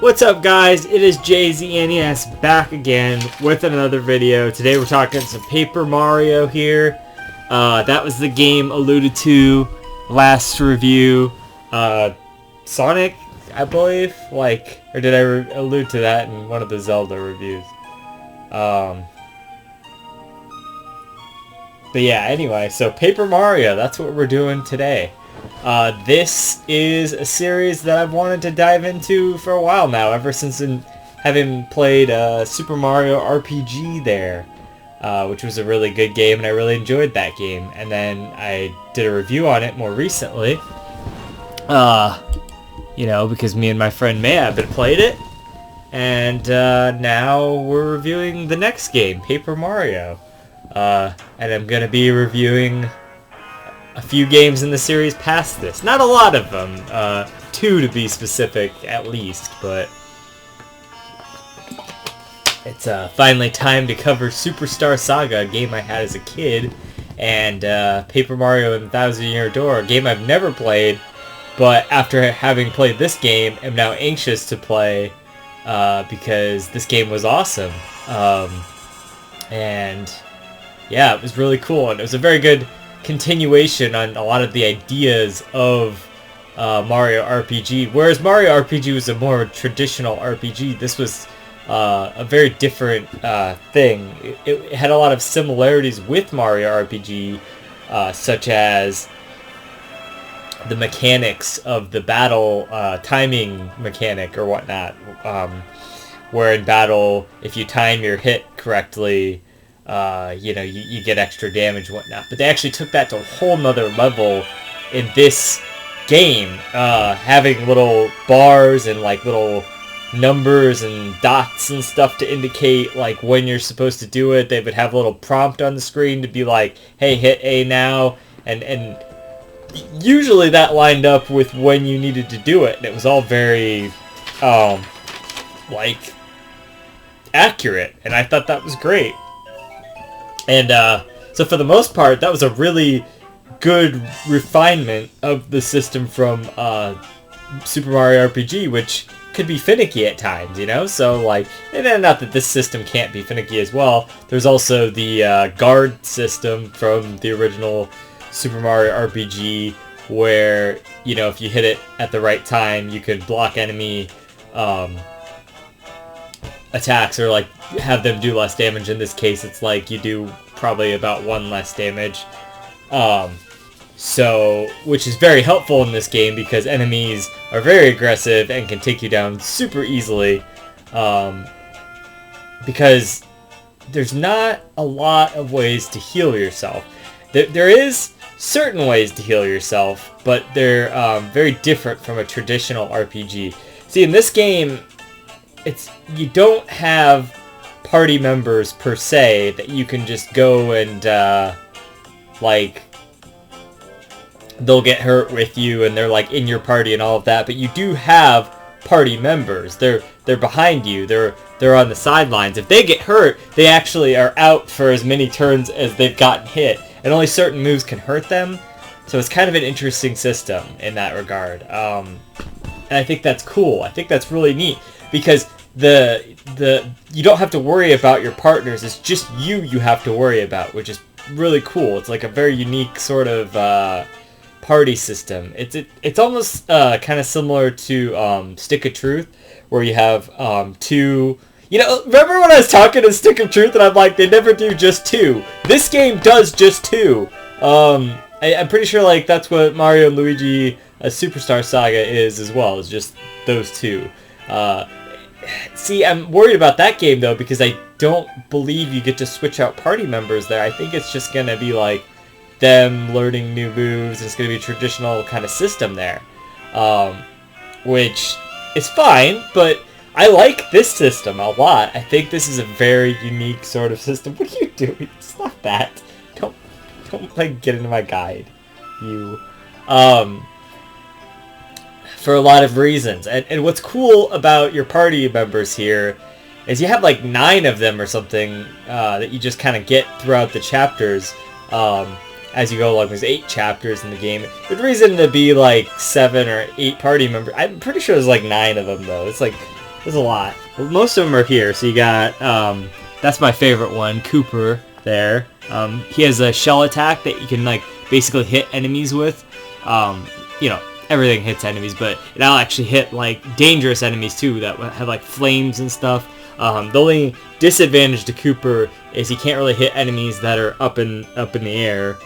What's up, guys? It is JZNES back again with another video. Today we're talking some Paper Mario here. That was the game alluded to last review. Sonic, I believe? Or did I allude to that in one of the Zelda reviews? But yeah, anyway, so Paper Mario, that's what we're doing today. This is a series that I've wanted to dive into for a while now, ever since having played Super Mario RPG there, which was a really good game, and I really enjoyed that game. And then I did a review on it more recently, because me and my friend Mayab had played it, and now we're reviewing the next game, Paper Mario. And I'm going to be reviewing a few games in the series past this. Not a lot of them. 2 to be specific, at least. But it's finally time to cover Superstar Saga, a game I had as a kid. And Paper Mario and the Thousand Year Door, a game I've never played. But after having played this game, I'm now anxious to play because this game was awesome. And yeah, it was really cool. And it was a very good continuation on a lot of the ideas of Mario RPG. Whereas Mario RPG was a more traditional RPG, this was a very different thing. It had a lot of similarities with Mario RPG, such as the mechanics of the battle timing mechanic or whatnot, where in battle, if you time your hit correctly, you get extra damage and whatnot. But they actually took that to a whole nother level in this game, having little bars and little numbers and dots and stuff to indicate when you're supposed to do it. They would have a little prompt on the screen to be like, hey, hit A now, and usually that lined up with when you needed to do it, and it was all very accurate, and I thought that was great. And so for the most part, that was a really good refinement of the system from Super Mario RPG, which could be finicky at times, So, and not that this system can't be finicky as well. There's also the guard system from the original Super Mario RPG, where, if you hit it at the right time, you could block enemy attacks or have them do less damage. In this case, it's you do probably about 1 less damage, which is very helpful in this game because enemies are very aggressive and can take you down super easily, because there's not a lot of ways to heal yourself. There is certain ways to heal yourself, but they're very different from a traditional RPG. See, in this game, you don't have party members per se that you can just go and they'll get hurt with you and they're in your party and all of that, but you do have party members. They're behind you. They're on the sidelines. If they get hurt, they actually are out for as many turns as they've gotten hit, and only certain moves can hurt them. So it's kind of an interesting system in that regard. And I think that's cool. I think that's really neat, because you don't have to worry about your partners. It's just you have to worry about, which is really cool. It's a very unique sort of party system. It's almost kind of similar to Stick of Truth, where you have 2. Remember when I was talking to Stick of Truth and I'm like, they never do just 2. This game does just 2. I'm pretty sure that's what Mario and Luigi Superstar Saga is as well. It's just those 2. See, I'm worried about that game, though, because I don't believe you get to switch out party members there. I think it's just going to be them learning new moves. It's going to be a traditional kind of system there, which is fine, but I like this system a lot. I think this is a very unique sort of system. What are you doing? Stop that. Don't get into my guide, you. For a lot of reasons. And what's cool about your party members here is you have 9 of them or something that you just kind of get throughout the chapters as you go along. There's 8 chapters in the game. There's reason to be 7 or 8 party members. I'm pretty sure there's 9 of them, though. It's There's a lot. Well, most of them are here. So you got, that's my favorite one, Cooper there. He has a shell attack that you can, like, basically hit enemies with. You know, everything hits enemies, but it'll actually hit, like, dangerous enemies, too, that have, like, flames and stuff. The only disadvantage to Cooper is he can't really hit enemies that are up in the air.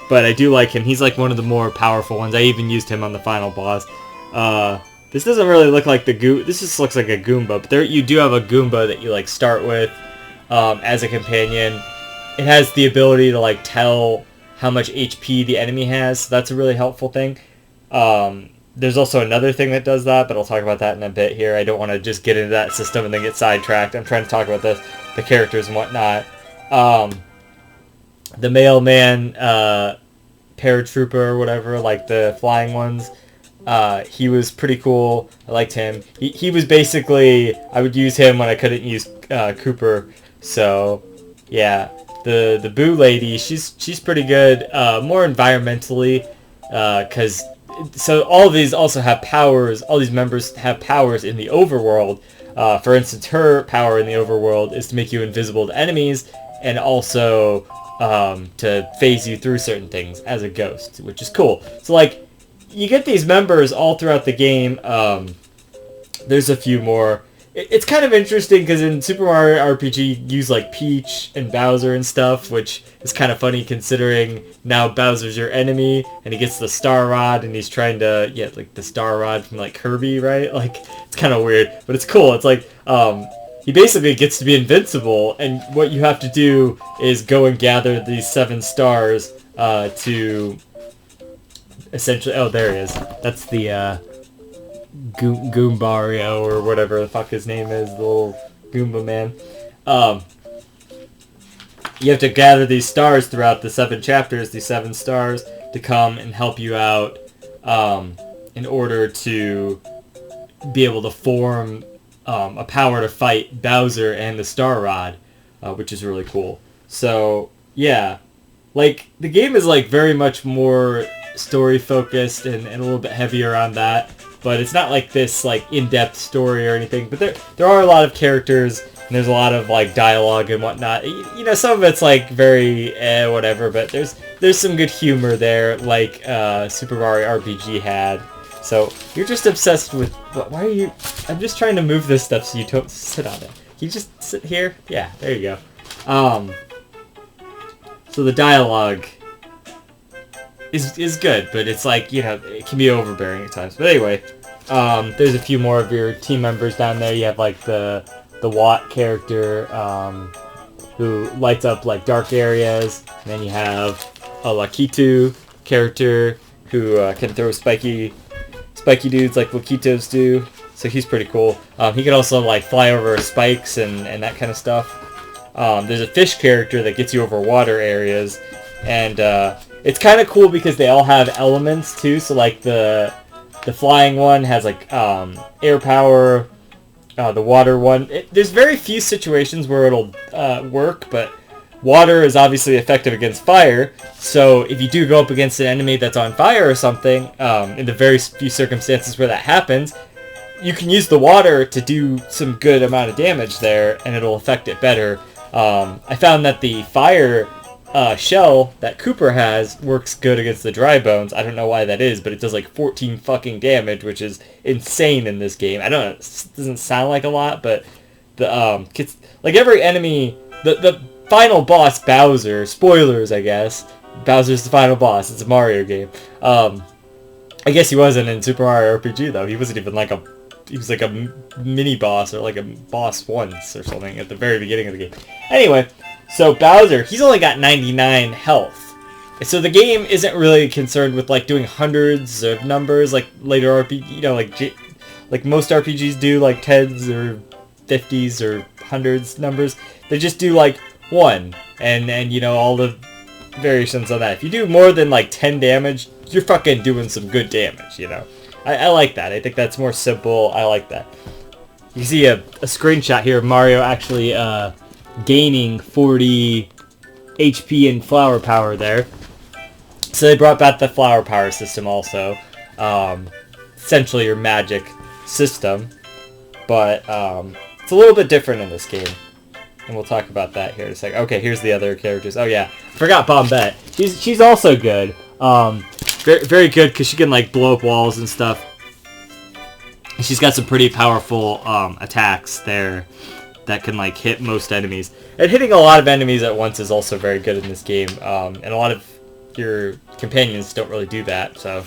But I do like him. He's, like, one of the more powerful ones. I even used him on the final boss. This doesn't really look like the this just looks like a Goomba, but there you do have a Goomba that you, like, start with as a companion. It has the ability to, like, tell how much HP the enemy has, so that's a really helpful thing. There's also another thing that does that, but I'll talk about that in a bit here. I don't want to just get into that system and then get sidetracked. I'm trying to talk about the characters and whatnot. The mailman paratrooper or whatever, like the flying ones, he was pretty cool. I liked him. He was basically, I would use him when I couldn't use Cooper. So yeah, the Boo lady, she's pretty good. More environmentally, because so all of these also have powers. All these members have powers in the overworld. For instance, her power in the overworld is to make you invisible to enemies, and also to phase you through certain things as a ghost, which is cool. So, like, you get these members all throughout the game. There's a few more. It's kind of interesting because in Super Mario RPG, you use, like, Peach and Bowser and stuff, which is kind of funny considering now Bowser's your enemy, and he gets the Star Rod, and he's trying to, yeah, like, the Star Rod from, like, Kirby, right? Like, it's kind of weird, but it's cool. It's like, he basically gets to be invincible, and what you have to do is go and gather these 7 stars to essentially... Oh, there he is. That's the Goombario, or whatever the fuck his name is, the little Goomba man. You have to gather these stars throughout the 7 chapters, these 7 stars, to come and help you out in order to be able to form a power to fight Bowser and the Star Rod, which is really cool. So, yeah. Like, the game is, like, very much more story-focused and a little bit heavier on that. But it's not like this, like, in-depth story or anything. But there are a lot of characters, and there's a lot of, like, dialogue and whatnot. You know, some of it's, like, very whatever, but there's some good humor there, like Super Mario RPG had. So, you're just obsessed with... Why are you... I'm just trying to move this stuff so you don't sit on it. Can you just sit here? Yeah, there you go. So the dialogue is good, but it's like, you know, it can be overbearing at times. But anyway, there's a few more of your team members down there. You have, like, the Watt character, who lights up, like, dark areas. And then you have a Lakitu character who can throw spiky dudes like Lakitos do. So he's pretty cool. He can also, like, fly over spikes and that kind of stuff. There's a fish character that gets you over water areas. And it's kind of cool because they all have elements too. So, like, the flying one has, like, air power. The water one, there's very few situations where it'll work, but water is obviously effective against fire. So if you do go up against an enemy that's on fire or something, in the very few circumstances where that happens, you can use the water to do some good amount of damage there, and it'll affect it better. I found that the fire shell that Cooper has works good against the dry bones. I don't know why that is, but it does like 14 fucking damage, which is insane in this game. I don't know, it doesn't sound like a lot, but the like every enemy, the final boss, Bowser, spoilers I guess, Bowser's the final boss, it's a Mario game. I guess he wasn't in Super Mario RPG though. He wasn't even like he was like a mini boss or like a boss once or something at the very beginning of the game. Anyway, so Bowser, he's only got 99 health. So the game isn't really concerned with like doing hundreds of numbers like later RPG, you know, like most RPGs do, like 10s or 50s or hundreds numbers. They just do like 1 and you know, all the variations on that. If you do more than like 10 damage, you're fucking doing some good damage, you know. I like that. I think that's more simple. I like that. You see a screenshot here of Mario actually gaining 40 HP and flower power there. So they brought back the flower power system also. Essentially your magic system, but it's a little bit different in this game. And we'll talk about that here in a second. Okay, here's the other characters. Oh yeah, forgot Bombette. She's also good. Very, very good because she can like blow up walls and stuff. And she's got some pretty powerful attacks there that can like hit most enemies. And hitting a lot of enemies at once is also very good in this game. And a lot of your companions don't really do that. So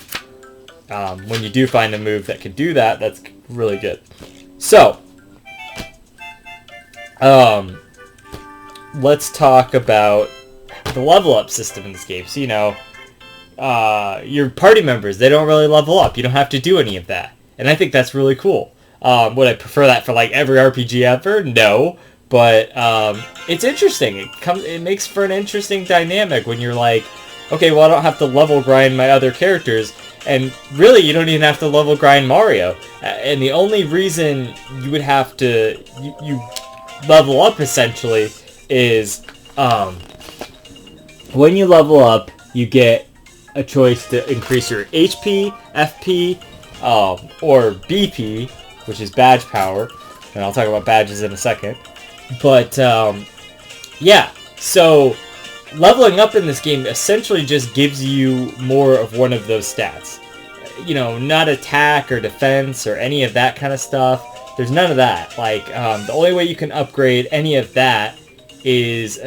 when you do find a move that can do that, that's really good. So let's talk about the level up system in this game. So, your party members, they don't really level up. You don't have to do any of that. And I think that's really cool. Would I prefer that for like every RPG ever? No. But it's interesting. It makes for an interesting dynamic when you're like, okay, well, I don't have to level grind my other characters. And really, you don't even have to level grind Mario. And the only reason you would have to you level up essentially is when you level up, you get a choice to increase your HP, FP, or BP, which is badge power, and I'll talk about badges in a second. But yeah, so leveling up in this game essentially just gives you more of one of those stats. Not attack or defense or any of that kind of stuff. There's none of that. Like, the only way you can upgrade any of that is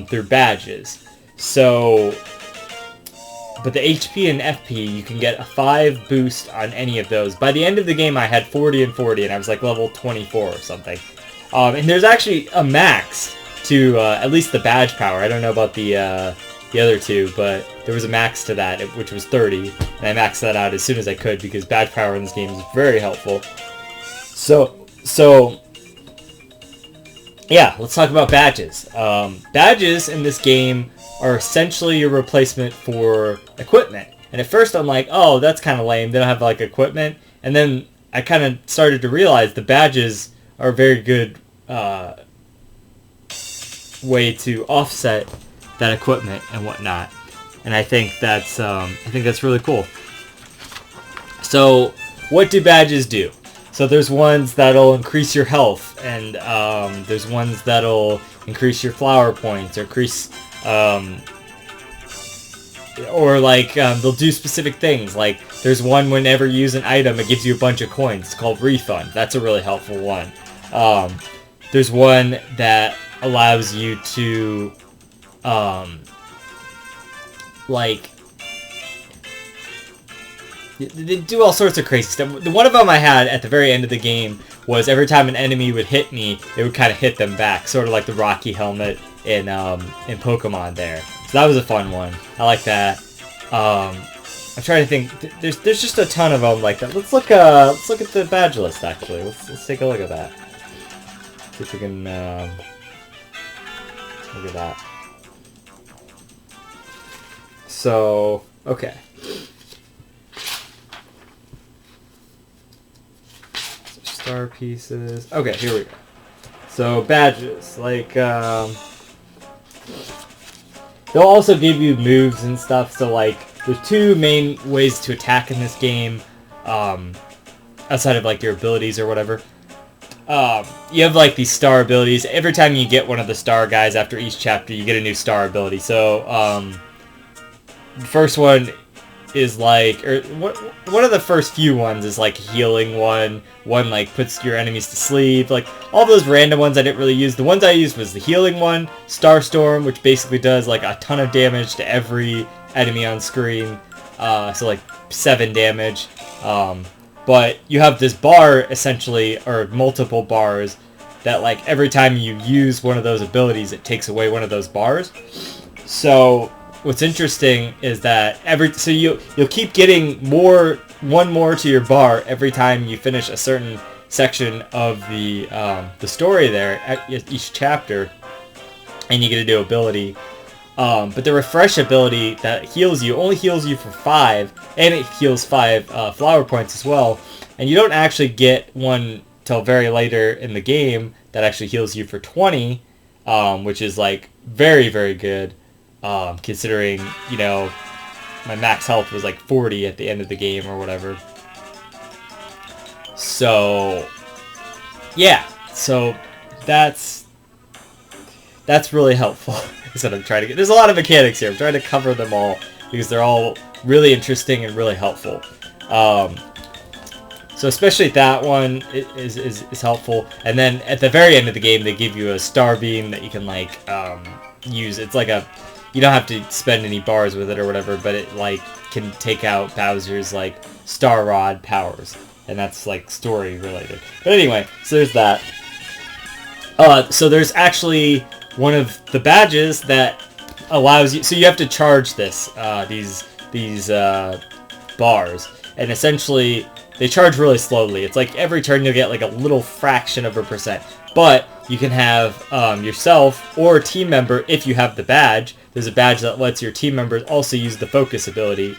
through badges. So, but the HP and FP, you can get a 5 boost on any of those. By the end of the game, I had 40 and 40, and I was like level 24 or something. And there's actually a max to at least the badge power. I don't know about the other two, but there was a max to that, which was 30, and I maxed that out as soon as I could because badge power in this game is very helpful. So yeah, let's talk about badges. Badges in this game are essentially your replacement for equipment. And at first I'm like, oh, that's kind of lame. They don't have like equipment. And then I kind of started to realize the badges are a very good way to offset that equipment and whatnot. And I think that's really cool. So what do badges do? So there's ones that'll increase your health, and there's ones that'll increase your flower points, or increase, they'll do specific things. Like there's one whenever you use an item, it gives you a bunch of coins. It's called refund. That's a really helpful one. There's one that allows you to, they do all sorts of crazy stuff. The one of them I had at the very end of the game was every time an enemy would hit me, it would kind of hit them back, sort of like the Rocky helmet in Pokemon there. So that was a fun one. I like that. I'm trying to think. There's just a ton of them like that. Let's look at the badge list actually. Let's take a look at that. See if we can look at that. So okay. Star pieces. Okay, here we go. So badges, like they'll also give you moves and stuff. So like there's two main ways to attack in this game, outside of like your abilities or whatever. You have like these star abilities. Every time you get one of the star guys after each chapter, you get a new star ability. So the first one is like, or one of the first few ones is like a healing one. One like puts your enemies to sleep. Like all those random ones I didn't really use. The ones I used was the healing one, Starstorm, which basically does like a ton of damage to every enemy on screen. So like 7 damage. But you have this bar essentially, or multiple bars, that like every time you use one of those abilities, it takes away one of those bars. So what's interesting is that you'll keep getting one more to your bar every time you finish a certain section of the story there at each chapter, and you get a new ability. But the refresh ability that heals you only heals you for 5, and it heals 5 flower points as well. And you don't actually get one till very later in the game that actually heals you for 20, which is like very, very good. Considering, my max health was like 40 at the end of the game or whatever. So yeah, so that's really helpful. Is what I'm trying to get. There's a lot of mechanics here. I'm trying to cover them all because they're all really interesting and really helpful. So especially that one is helpful. And then at the very end of the game, they give you a star beam that you can like use. It's like you don't have to spend any bars with it or whatever, but it like can take out Bowser's like star rod powers, and that's like story related. But anyway, so there's that. So there's actually one of the badges that allows you. So you have to charge this these bars, and essentially they charge really slowly. It's like every turn you'll get like a little fraction of a percent. But you can have yourself or a team member, if you have the badge. There's a badge that lets your team members also use the focus ability.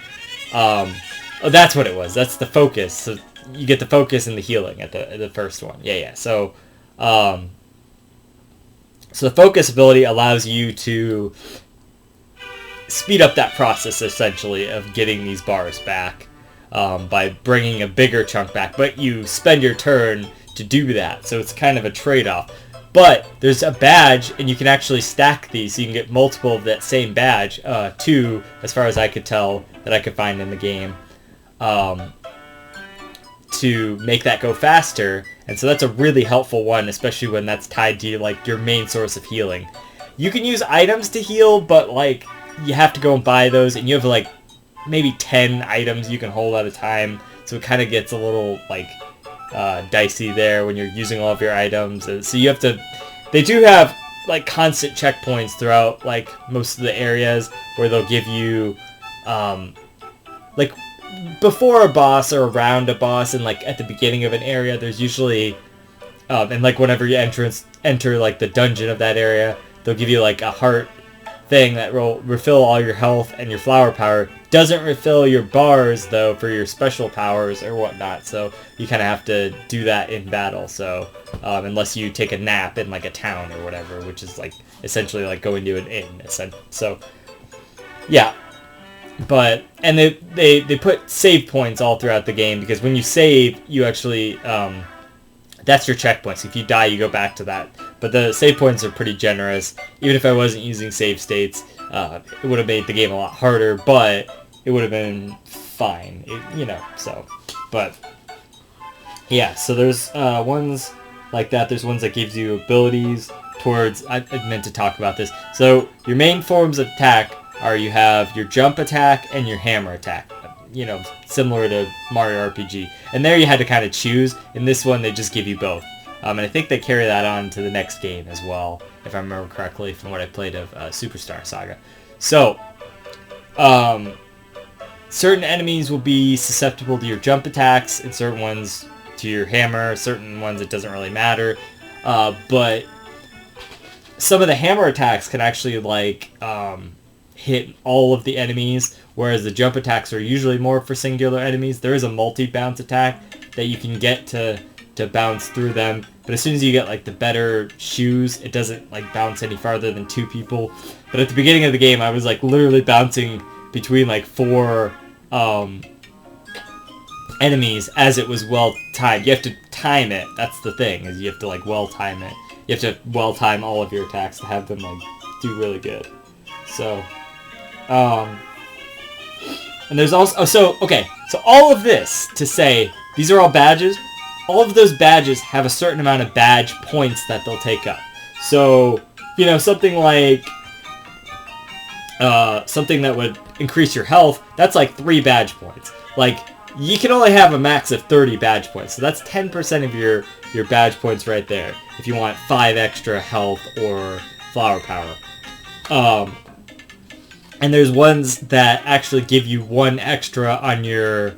Oh, that's what it was. That's the focus. So you get the focus and the healing at the first one. Yeah. So the focus ability allows you to speed up that process, essentially, of getting these bars back by bringing a bigger chunk back. But you spend your turn to do that, so it's kind of a trade-off. But there's a badge, and you can actually stack these, so you can get multiple of that same badge, two, as far as I could tell, that I could find in the game, to make that go faster. And so that's a really helpful one, especially when that's tied to like your main source of healing. You can use items to heal, but like you have to go and buy those, and you have like maybe 10 items you can hold at a time, so it kind of gets a little like dicey there when you're using all of your items. And so you have to, they do have like constant checkpoints throughout like most of the areas where they'll give you like before a boss or around a boss, and like at the beginning of an area there's usually and like whenever you enter like the dungeon of that area, they'll give you like a heart thing that will refill all your health and your flower power. Doesn't refill your bars though for your special powers or whatnot, so you kind of have to do that in battle. So unless you take a nap in like a town or whatever, which is like essentially like going to an inn. So yeah. But, and they put save points all throughout the game, because when you save, you actually, that's your checkpoints. If you die, you go back to that. But the save points are pretty generous. Even if I wasn't using save states, it would have made the game a lot harder, but it would have been fine, so. But, yeah, so there's ones like that. There's ones that gives you abilities towards, I meant to talk about this. So, your main forms of attack are you have your jump attack and your hammer attack, similar to Mario RPG. And there you had to kind of choose. In this one, they just give you both. And I think they carry that on to the next game as well, if I remember correctly from what I played of Superstar Saga. So, certain enemies will be susceptible to your jump attacks, and certain ones to your hammer, certain ones it doesn't really matter. But some of the hammer attacks can actually, like, hit all of the enemies, whereas the jump attacks are usually more for singular enemies. There is a multi-bounce attack that you can get to bounce through them, but as soon as you get like the better shoes, it doesn't like bounce any farther than 2 people. But at the beginning of the game, I was like literally bouncing between like 4 enemies as it was well timed. You have to time it. That's the thing, is you have to like well time it. You have to well time all of your attacks to have them like do really good. So and there's also, so all of this to say, these are all badges. All of those badges have a certain amount of badge points that they'll take up. So, something like, something that would increase your health, that's like 3 badge points. Like, you can only have a max of 30 badge points, so that's 10% of your badge points right there, if you want 5 extra health or flower power. And there's ones that actually give you 1 extra on your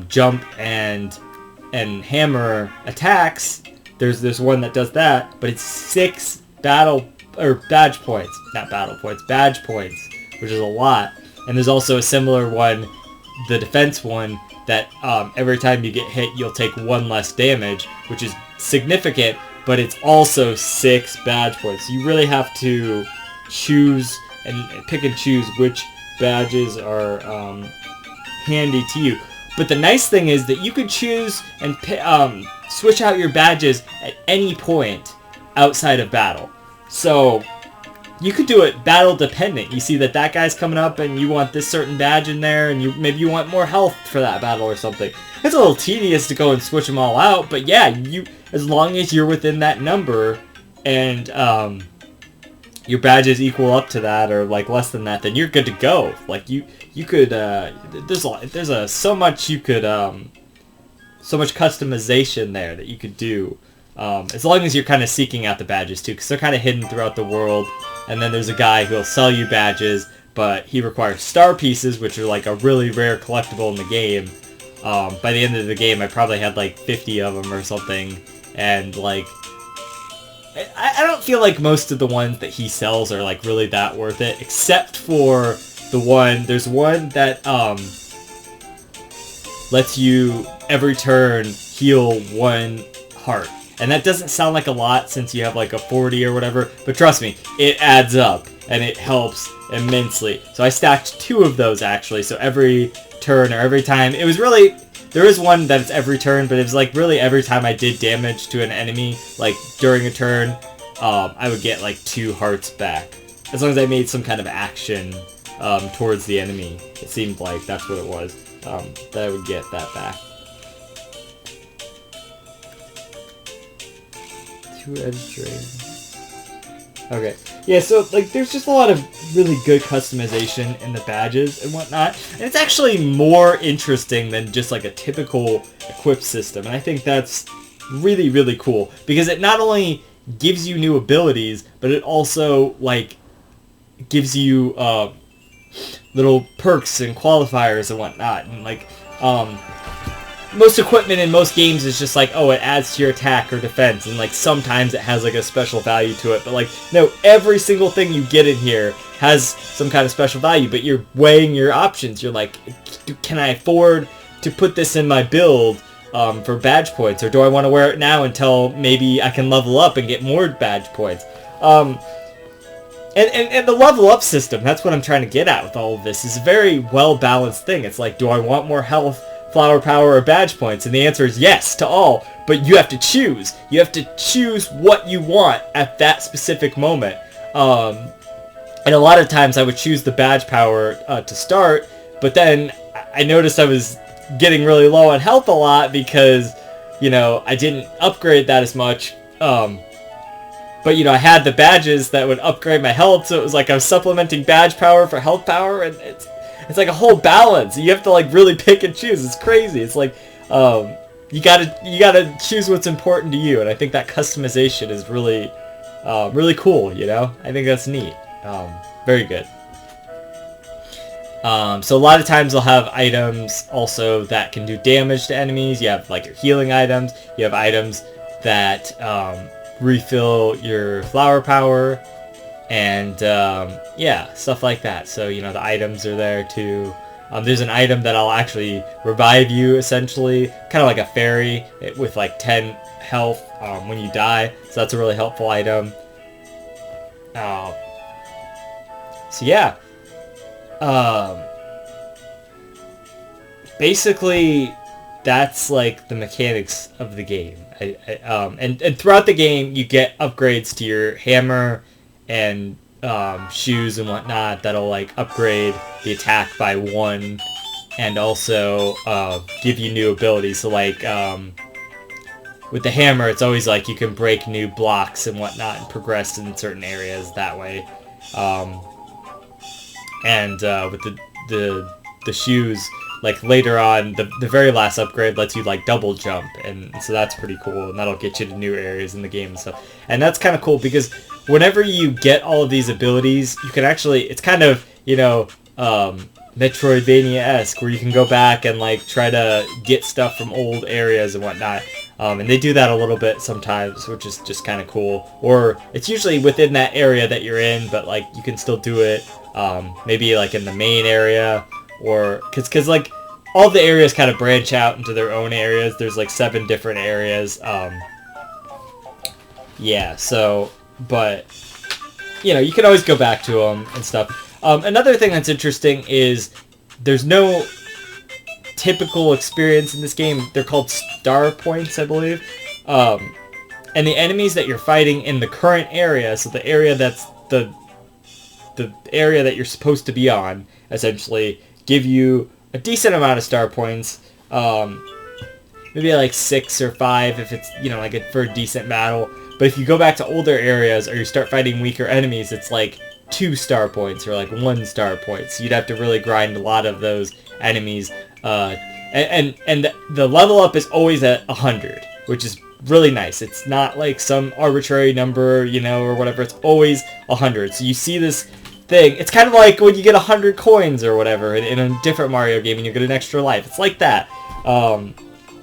jump and hammer attacks. There's one that does that, but it's 6 badge points, which is a lot. And there's also a similar one, the defense one, that every time you get hit, you'll take 1 less damage, which is significant, but it's also 6 badge points. So you really have to choose and pick and choose which badges are handy to you. But the nice thing is that you could choose and switch out your badges at any point outside of battle. So you could do it battle dependent. You see that guy's coming up and you want this certain badge in there, and maybe you want more health for that battle or something. It's a little tedious to go and switch them all out, but yeah, as long as you're within that number and your badges equal up to that or like less than that, then you're good to go. Like you could there's so much you could so much customization there that you could do. As long as you're kind of seeking out the badges too, because they're kind of hidden throughout the world. And then there's a guy who'll sell you badges, but he requires star pieces, which are like a really rare collectible in the game. By the end of the game, I probably had like 50 of them or something, and like I don't feel like most of the ones that he sells are like really that worth it, except for there's one that lets you every turn heal 1 heart. And that doesn't sound like a lot since you have like a 40 or whatever, but trust me, it adds up and it helps immensely. So I stacked 2 of those actually, so every turn or every time, it was really, there is one that it's every turn, but it was like really every time I did damage to an enemy, like during a turn, I would get like 2 hearts back. As long as I made some kind of action towards the enemy, it seemed like that's what it was, that I would get that back. Okay, yeah, so like there's just a lot of really good customization in the badges and whatnot, and it's actually more interesting than just like a typical equip system, and I think that's really, really cool, because it not only gives you new abilities, but it also like gives you little perks and qualifiers and whatnot, and like most equipment in most games is just like, oh, it adds to your attack or defense, and like sometimes it has like a special value to it, but like no, every single thing you get in here has some kind of special value, but you're weighing your options. You're like, can I afford to put this in my build for badge points, or do I want to wear it now until maybe I can level up and get more badge points? And the level up system, that's what I'm trying to get at with all of this, is a very well balanced thing. It's like, do I want more health, flower power, or badge points? And the answer is yes to all, but you have to choose. You have to choose what you want at that specific moment. And a lot of times I would choose the badge power to start, but then I noticed I was getting really low on health a lot because, you know, I didn't upgrade that as much. But, you know, I had the badges that would upgrade my health, so it was like I was supplementing badge power for health power, and it's like a whole balance. You have to like really pick and choose. It's crazy. It's like you gotta choose what's important to you, and I think that customization is really really cool. You know, I think that's neat. Very good. So a lot of times they'll have items also that can do damage to enemies. You have like your healing items. You have items that refill your flower power. And yeah, stuff like that. So, you know, the items are there too. There's an item that'll actually revive you, essentially, kind of like a fairy with like 10 health when you die. So that's a really helpful item. So yeah, basically that's like the mechanics of the game. And throughout the game, you get upgrades to your hammer and shoes and whatnot that'll like upgrade the attack by 1, and also give you new abilities. So like with the hammer, it's always like you can break new blocks and whatnot and progress in certain areas that way. And with the shoes, like later on, the very last upgrade lets you like double jump, and so that's pretty cool, and that'll get you to new areas in the game and stuff. And that's kind of cool because whenever you get all of these abilities, you can actually, it's kind of, you know, Metroidvania-esque, where you can go back and like try to get stuff from old areas and whatnot. And they do that a little bit sometimes, which is just kind of cool. Or it's usually within that area that you're in, but like you can still do it maybe like in the main area, or because like all the areas kind of branch out into their own areas. There's like 7 different areas. Yeah, so, but you know, you can always go back to them and stuff. Another thing that's interesting is there's no typical experience in this game. They're called star points, I believe. And the enemies that you're fighting in the current area, so the area that's the area that you're supposed to be on, essentially, give you a decent amount of star points. Maybe like 6 or 5 if it's, you know, like for a decent battle. But if you go back to older areas or you start fighting weaker enemies, it's like 2 star points or like 1 star point. So you'd have to really grind a lot of those enemies. And the level up is always at 100, which is really nice. It's not like some arbitrary number, you know, or whatever. It's always 100. So you see this thing. It's kind of like when you get 100 coins or whatever in a different Mario game and you get an extra life. It's like that.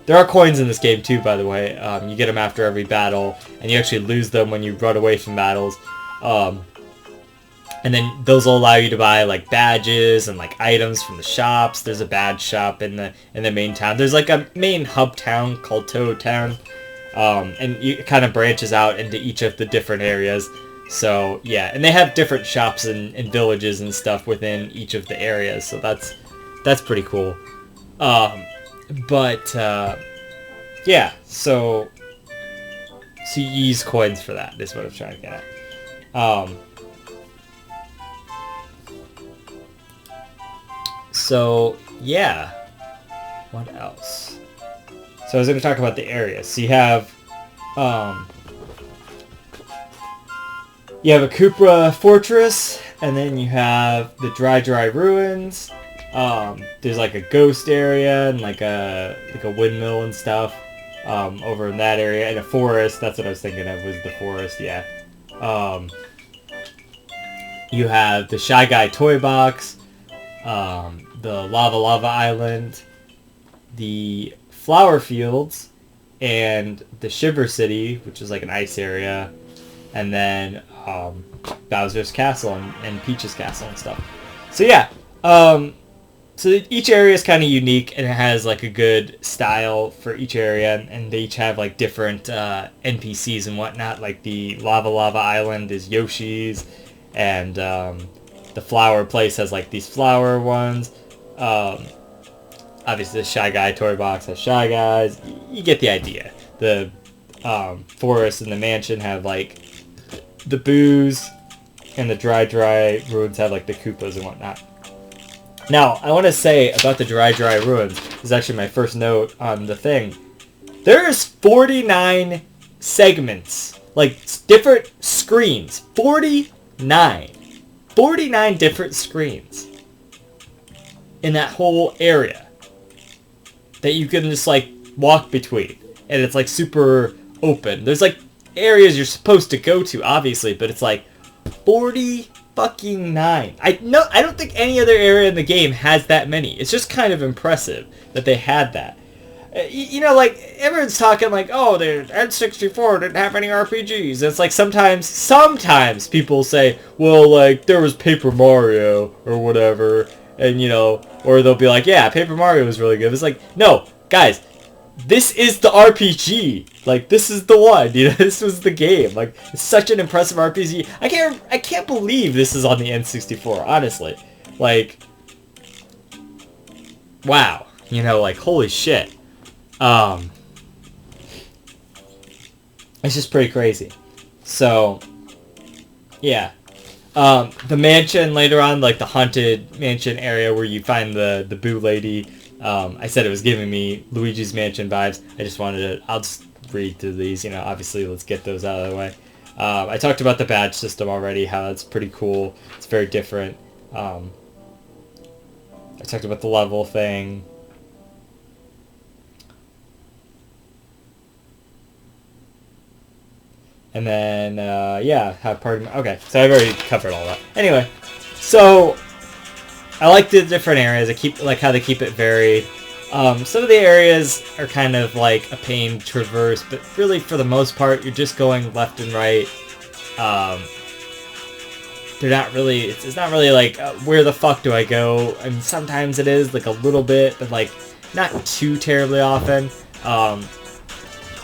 There are coins in this game too, by the way. You get them after every battle, and you actually lose them when you run away from battles. And then those will allow you to buy like badges and like items from the shops. There's a badge shop in the main town. There's like a main hub town called Toad Town, and it kind of branches out into each of the different areas. So yeah, and they have different shops and villages and stuff within each of the areas. So that's pretty cool. Yeah, so you use coins for that, is what I'm trying to get at. So, yeah. What else? So I was going to talk about the areas. So you have a Koopa Fortress, and then you have the Dry Ruins. There's like a ghost area and like a windmill and stuff over in that area, and a forest. That's what I was thinking of, was the forest. Yeah. You have the Shy Guy toy box, the Lava Island, the flower fields, and the Shiver City, which is like an ice area, and then Bowser's Castle and Peach's Castle and stuff. So yeah. So each area is kind of unique, and it has like a good style for each area, and they each have like different NPCs and whatnot. Like the Lava Island is Yoshi's, and the flower place has like these flower ones. Obviously the Shy Guy toy box has Shy Guys. You get the idea. The forest and the mansion have like the Boos, and the Dry Ruins have like the Koopas and whatnot. Now, I want to say about the Dry Ruins, this is actually my first note on the thing. There's 49 segments, like different screens. 49 different screens in that whole area that you can just like walk between, and it's like super open. There's like areas you're supposed to go to, obviously, but it's like 40 fucking 9. I don't think any other area in the game has that many. It's just kind of impressive that they had that. You know, like, everyone's talking like, oh, the N64 didn't have any RPGs. It's like sometimes people say, well, like, there was Paper Mario or whatever, and, you know, or they'll be like, yeah, Paper Mario was really good. It's like, no, guys, this is the RPG. Like, this is the one. You know, this was the game. Like, it's such an impressive RPG. I can't believe this is on the N64, honestly. Like, wow. You know, like, holy shit. It's just pretty crazy. So, yeah. The mansion later on, like the haunted mansion area where you find the Boo Lady. I said it was giving me Luigi's Mansion vibes. I just wanted to, I'll just read through these, you know, obviously let's get those out of the way. I talked about the badge system already, how that's pretty cool. It's very different. I talked about the level thing. And then, yeah, have party. Okay, so I've already covered all that. Anyway, so I like the different areas. I like how they keep it varied. Some of the areas are kind of like a pain to traverse, but really for the most part, you're just going left and right. They're not really. It's not really like where the fuck do I go? I mean, sometimes it is like a little bit, but like not too terribly often. The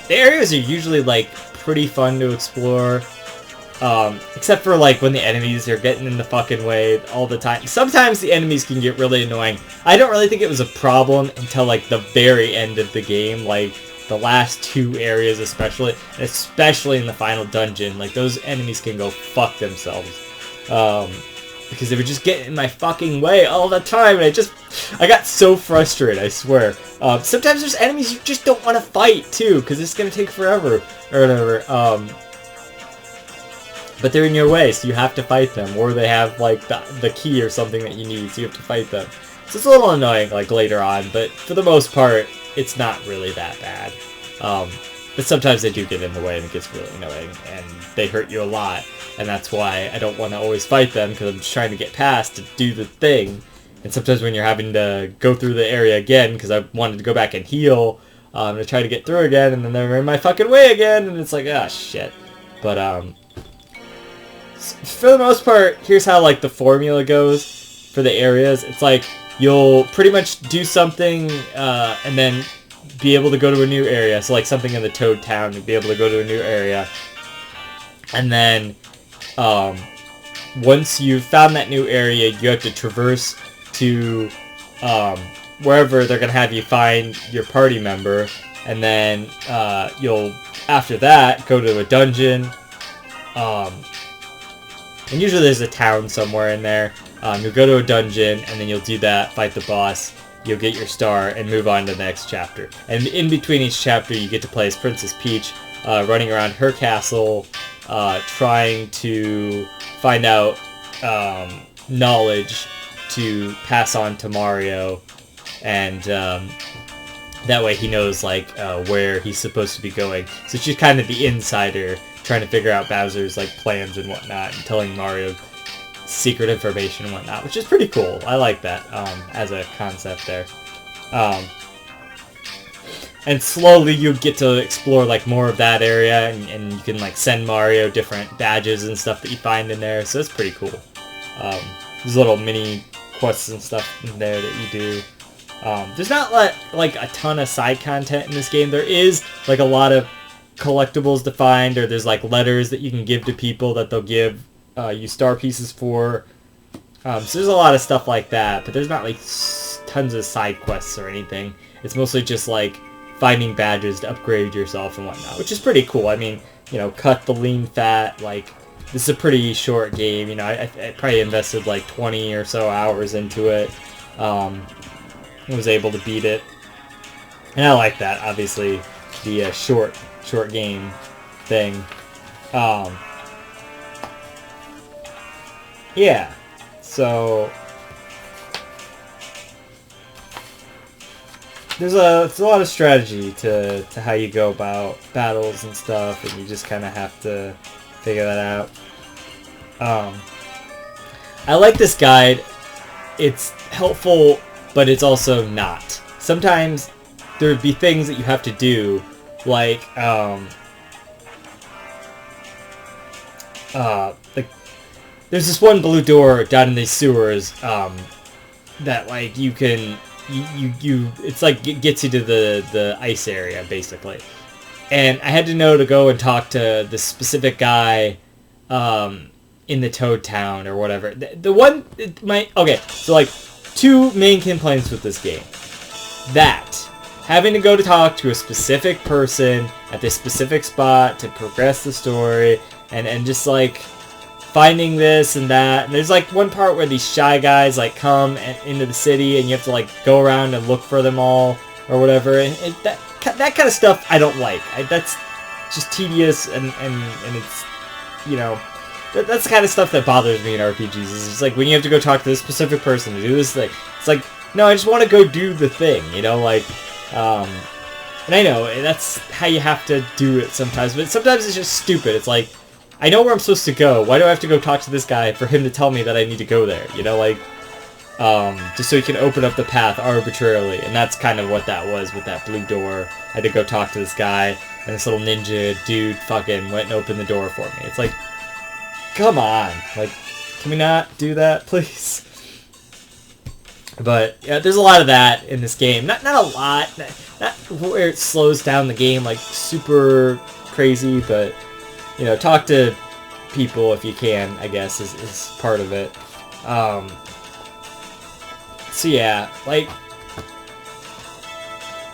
areas are usually like pretty fun to explore. Except for, like, when the enemies are getting in the fucking way all the time. Sometimes the enemies can get really annoying. I don't really think it was a problem until, like, the very end of the game. Like, the last 2 areas especially. And especially in the final dungeon. Like, those enemies can go fuck themselves. Because they were just getting in my fucking way all the time. And I got so frustrated, I swear. Sometimes there's enemies you just don't want to fight, too. Because it's going to take forever. Or whatever. But they're in your way, so you have to fight them. Or they have, like, the key or something that you need, so you have to fight them. So it's a little annoying, like, later on. But for the most part, it's not really that bad. But sometimes they do get in the way, and it gets really annoying. And they hurt you a lot. And that's why I don't want to always fight them, because I'm just trying to get past to do the thing. And sometimes when you're having to go through the area again, because I wanted to go back and heal, to try to get through again, and then they're in my fucking way again, and it's like, ah, shit. But, for the most part, here's how, like, the formula goes for the areas. It's like, you'll pretty much do something, and then be able to go to a new area. So, like, something in the Toad Town, you'll be able to go to a new area. And then, once you've found that new area, you have to traverse to, wherever they're gonna have you find your party member. And then, you'll, after that, go to a dungeon, and usually there's a town somewhere in there. You'll go to a dungeon, and then you'll do that, fight the boss, you'll get your star, and move on to the next chapter. And in between each chapter, you get to play as Princess Peach, running around her castle, trying to find out knowledge to pass on to Mario, and that way he knows, like, where he's supposed to be going. So she's kind of the insider, trying to figure out Bowser's, like, plans and whatnot, and telling Mario secret information and whatnot, which is pretty cool. I like that, as a concept there. And slowly you get to explore, like, more of that area, and you can, like, send Mario different badges and stuff that you find in there, so it's pretty cool. There's little mini quests and stuff in there that you do. There's not, like, a ton of side content in this game. There is, like, a lot of collectibles to find, or there's, like, letters that you can give to people that they'll give you star pieces for. So there's a lot of stuff like that, but there's not, like, tons of side quests or anything. It's mostly just, like, finding badges to upgrade yourself and whatnot, which is pretty cool. I mean, you know, cut the lean fat, like, this is a pretty short game, you know, I probably invested, like, 20 or so hours into it, was able to beat it, and I like that, obviously, the short game thing. Yeah, so there's a lot of strategy to how you go about battles and stuff, and you just kind of have to figure that out. I like this guide. It's helpful, but it's also not. Sometimes there would be things that you have to do, like, there's this one blue door down in these sewers, that, like, you can, it's like, it gets you to the ice area, basically. And I had to know to go and talk to this specific guy, in the Toad Town, or whatever. Okay, so, like, 2 main complaints with this game. That, having to go to talk to a specific person at this specific spot to progress the story, and just, like, finding this and that. And there's, like, one part where these shy guys, like, come into the city, and you have to, like, go around and look for them all, or whatever. And that kind of stuff I don't like. That's just tedious, and it's, you know, that's the kind of stuff that bothers me in RPGs. It's just like, when you have to go talk to this specific person to do this thing, it's like, no, I just want to go do the thing, you know, like, and I know, that's how you have to do it sometimes, but sometimes it's just stupid. It's like, I know where I'm supposed to go, why do I have to go talk to this guy for him to tell me that I need to go there, you know, like, just so you can open up the path arbitrarily, and that's kind of what that was with that blue door. I had to go talk to this guy, and this little ninja dude fucking went and opened the door for me. It's like, come on, like, can we not do that, please? But yeah, there's a lot of that in this game. Not a lot, not where it slows down the game like super crazy, but you know, talk to people if you can, I guess, is part of it. So yeah, like,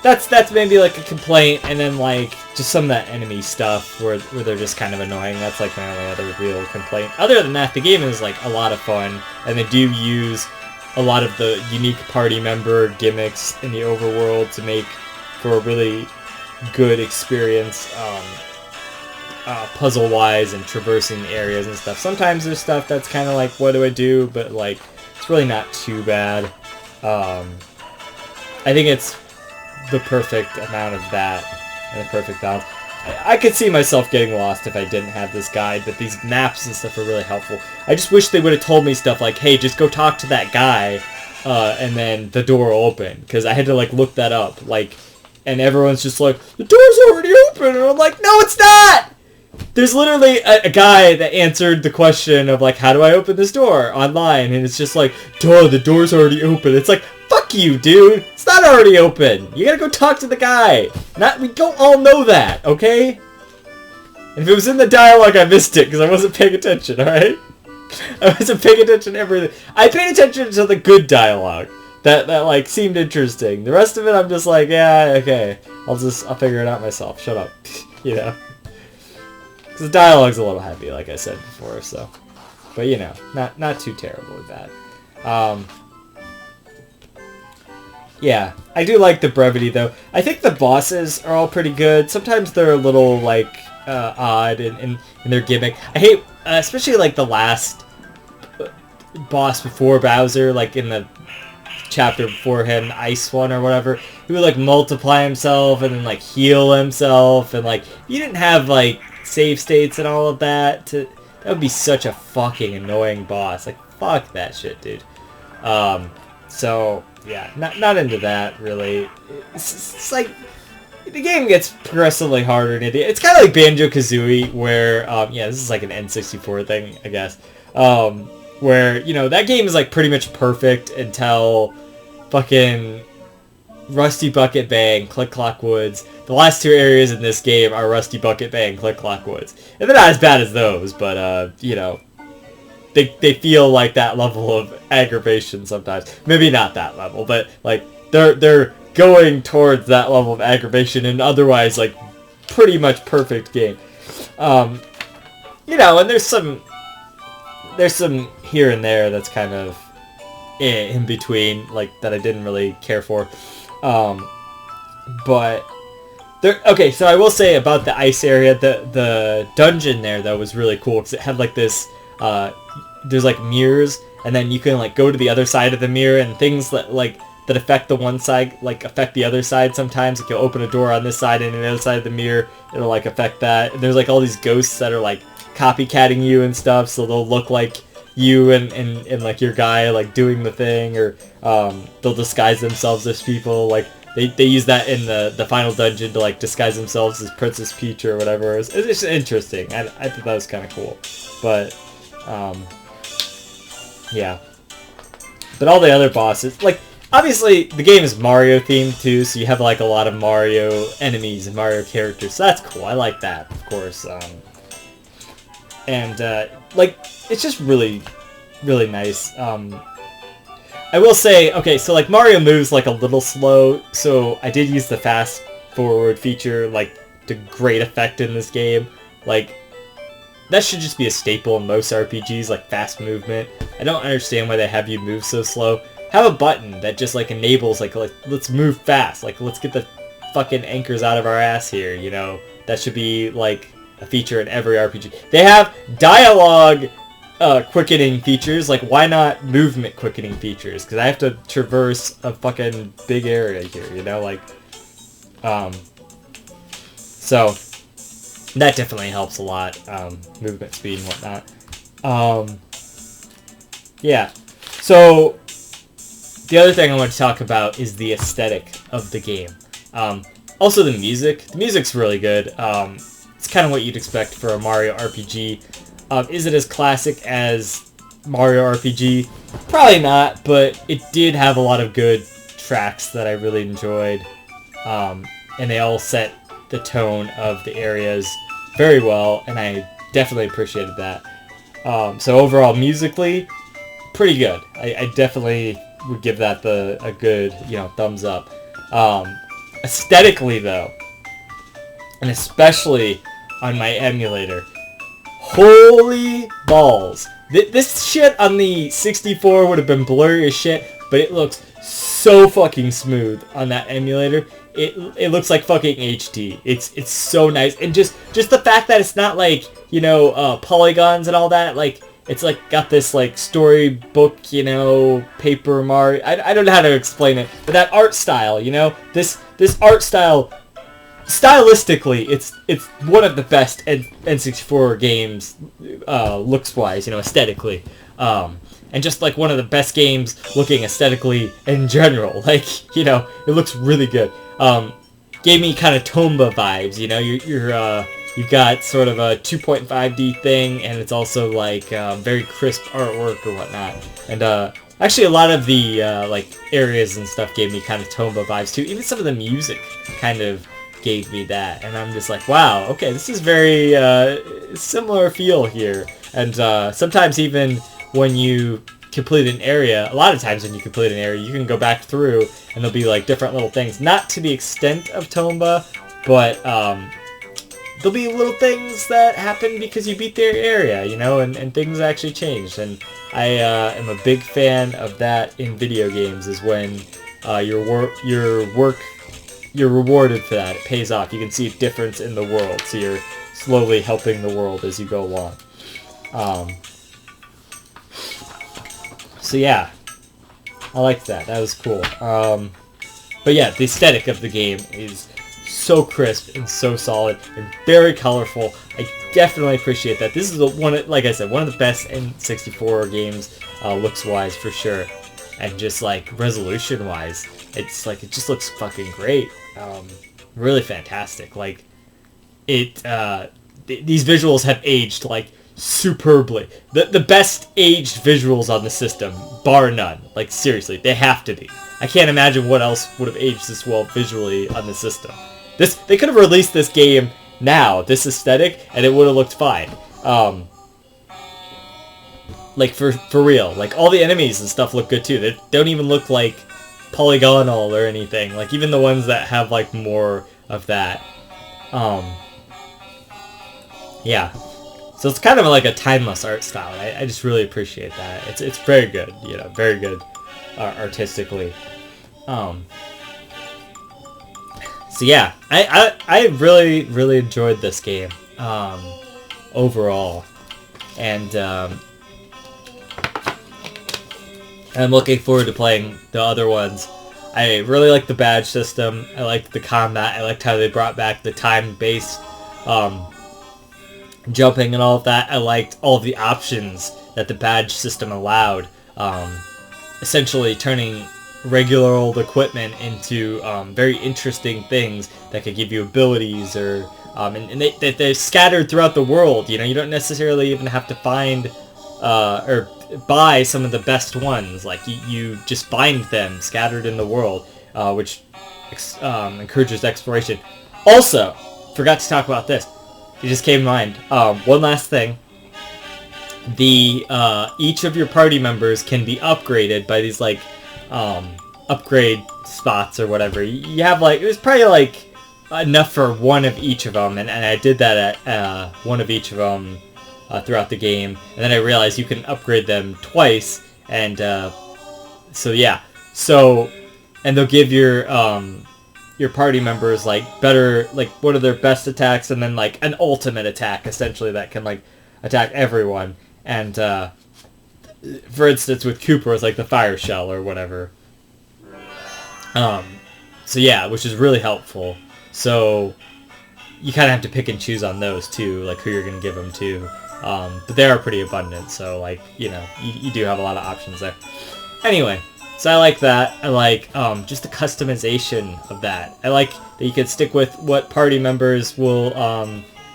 that's maybe like a complaint, and then like just some of that enemy stuff where they're just kind of annoying. That's like my only other real complaint. Other than that, the game is like a lot of fun, and they do use a lot of the unique party member gimmicks in the overworld to make for a really good experience, puzzle-wise and traversing areas and stuff. Sometimes there's stuff that's kind of like, what do I do? But like, it's really not too bad. I think it's the perfect amount of that and the perfect balance. I could see myself getting lost if I didn't have this guide, but these maps and stuff are really helpful. I just wish they would have told me stuff like, hey, just go talk to that guy, and then the door will open, because I had to like look that up, like, and everyone's just like, the door's already open, and I'm like, no, it's not! There's literally a guy that answered the question of like, how do I open this door online, and it's just like, duh, the door's already open. It's like, fuck you, dude. It's not already open. You gotta go talk to the guy. We don't all know that, okay? And if it was in the dialogue, I missed it because I wasn't paying attention, alright? I wasn't paying attention to everything. I paid attention to the good dialogue that like seemed interesting. The rest of it, I'm just like, yeah, okay. I'll figure it out myself. Shut up. You know? Because the dialogue's a little heavy, like I said before, so. But, you know, not too terribly bad. Yeah, I do like the brevity, though. I think the bosses are all pretty good. Sometimes they're a little, like, odd in their gimmick. I hate, especially, like, the last boss before Bowser, like, in the chapter before him, the ice one or whatever. He would, like, multiply himself and then, like, heal himself. And, like, you didn't have, like, save states and all of that. That would be such a fucking annoying boss. Like, fuck that shit, dude. So... yeah, not into that, really. It's like, the game gets progressively harder. It's kind of like Banjo-Kazooie, where, yeah, this is like an N64 thing, I guess. Where, you know, that game is like pretty much perfect until fucking Rusty Bucket Bang, Click Clock Woods. The last two areas in this game are Rusty Bucket Bang, Click Clock Woods. And they're not as bad as those, but, you know, they feel like that level of aggravation sometimes. Maybe not that level, but like they're going towards that level of aggravation in otherwise like pretty much perfect game. You know, and there's some here and there that's kind of in between, like, that I didn't really care for. But there, okay, so I will say about the ice area, the dungeon there though was really cool because it had like this. There's like mirrors, and then you can like go to the other side of the mirror, and things that affect the one side like affect the other side sometimes. Like you'll open a door on this side, and on the other side of the mirror it'll like affect that. And there's like all these ghosts that are like copycatting you and stuff, so they'll look like you and like your guy like doing the thing, or they'll disguise themselves as people. Like they use that in the final dungeon to like disguise themselves as Princess Peach or whatever. It's just interesting. I thought that was kind of cool, but yeah. But all the other bosses, like, obviously the game is Mario themed too, so you have like a lot of Mario enemies and Mario characters, so that's cool. I like that, of course. And like, it's just really, really nice. I will say, okay, so like Mario moves like a little slow, so I did use the fast forward feature like to great effect in this game. Like, that should just be a staple in most RPGs, like fast movement. I don't understand why they have you move so slow. Have a button that just like enables like let's move fast. Like, let's get the fucking anchors out of our ass here, you know? That should be like a feature in every RPG. They have dialogue quickening features. Like, why not movement quickening features? Because I have to traverse a fucking big area here, you know? Like, so that definitely helps a lot, movement speed and whatnot. Yeah, so the other thing I want to talk about is the aesthetic of the game. Also the music. The music's really good. It's kind of what you'd expect for a Mario RPG. Is it as classic as Mario RPG? Probably not, but it did have a lot of good tracks that I really enjoyed. And they all set the tone of the areas very well, and I definitely appreciated that. So overall, musically, pretty good. I definitely would give that a good, thumbs up. Aesthetically, though, and especially on my emulator, holy balls. This shit on the 64 would have been blurry as shit, but it looks so fucking smooth on that emulator. It looks like fucking HD. It's so nice. And just the fact that it's not like, polygons and all that, like, it's like got this like storybook, paper mark. I don't know how to explain it, but that art style, this art style, stylistically, it's one of the best N64 games, looks wise, aesthetically, and just like one of the best games looking aesthetically in general. Like, it looks really good. Gave me kind of Tomba vibes. You've got sort of a 2.5D thing, and it's also like very crisp artwork or whatnot. And actually, a lot of the like areas and stuff gave me kind of Tomba vibes too. Even some of the music kind of gave me that, and I'm just like, wow, okay, this is very similar feel here. And sometimes even when you complete an area, a lot of times when you complete an area, you can go back through, and there'll be like different little things. Not to the extent of Tomba, but there'll be little things that happen because you beat their area, and things actually changed. And I am a big fan of that in video games, is when you're rewarded for that. It pays off. You can see a difference in the world, so you're slowly helping the world as you go along. So yeah, I liked that. That was cool. But yeah, the aesthetic of the game is so crisp and so solid and very colorful. I definitely appreciate that. This is like I said, one of the best N64 games, looks-wise for sure, and just like resolution-wise, it's like it just looks fucking great. Really fantastic. Like these visuals have aged like superbly. The best aged visuals on the system, bar none. Like seriously, they have to be. I can't imagine what else would have aged this well visually on the system. They could have released this game now, this aesthetic, and it would have looked fine. Like for real. Like all the enemies and stuff look good too. They don't even look like polygonal or anything. Like even the ones that have like more of that. Yeah. So it's kind of like a timeless art style. I just really appreciate that. It's very good, very good artistically. So yeah, I really, really enjoyed this game overall. And I'm looking forward to playing the other ones. I really like the badge system. I liked the combat. I liked how they brought back the time-based jumping and all of that. I liked all of the options that the badge system allowed. Essentially turning regular old equipment into very interesting things that could give you abilities, or and they're scattered throughout the world. You don't necessarily even have to find or buy some of the best ones. Like you just find them scattered in the world, which encourages exploration. Also, forgot to talk about this. It just came to mind. One last thing. Each of your party members can be upgraded by these like upgrade spots or whatever. You have like, it was probably like enough for one of each of them, and I did that at one of each of them throughout the game, and then I realized you can upgrade them twice, and so yeah, and they'll give your party members like better, like one of their best attacks, and then like an ultimate attack essentially that can like attack everyone. And for instance, with Cooper, it's like the fire shell or whatever. So yeah, which is really helpful. So you kind of have to pick and choose on those too, like who you're going to give them to. But they are pretty abundant, so like, you do have a lot of options there. Anyway, so I like that. I like just the customization of that. I like that you can stick with what party members will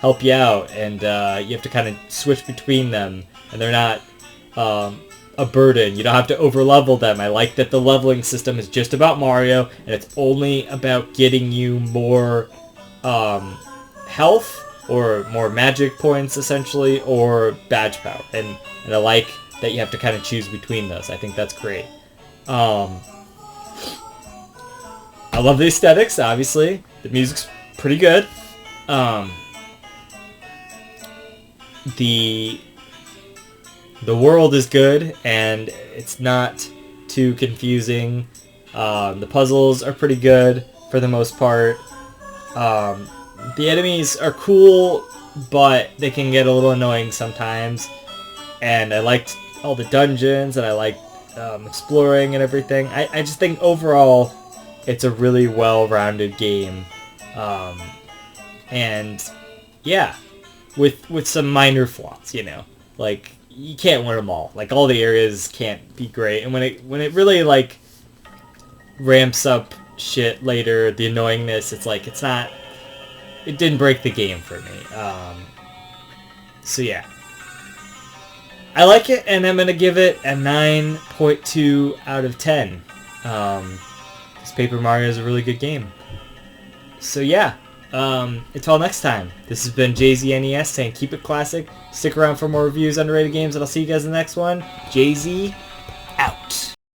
help you out, and you have to kind of switch between them, and they're not a burden. You don't have to over-level them. I like that the leveling system is just about Mario, and it's only about getting you more health or more magic points, essentially, or badge power. And I like that you have to kind of choose between those. I think that's great. I love the aesthetics, obviously. The music's pretty good. The world is good, and it's not too confusing. The puzzles are pretty good for the most part. The enemies are cool, but they can get a little annoying sometimes. And I liked all the dungeons, and I liked exploring and everything. I just think overall it's a really well-rounded game. And yeah, with some minor flaws, you know. Like, you can't win them all. Like, all the areas can't be great. And when it really, like, ramps up shit later, the annoyingness, it's like, it didn't break the game for me. So yeah. I like it, and I'm going to give it a 9.2 out of 10. This Paper Mario is a really good game. So yeah. Until next time, this has been JZNES saying keep it classic. Stick around for more reviews, underrated games, and I'll see you guys in the next one. JZ, out.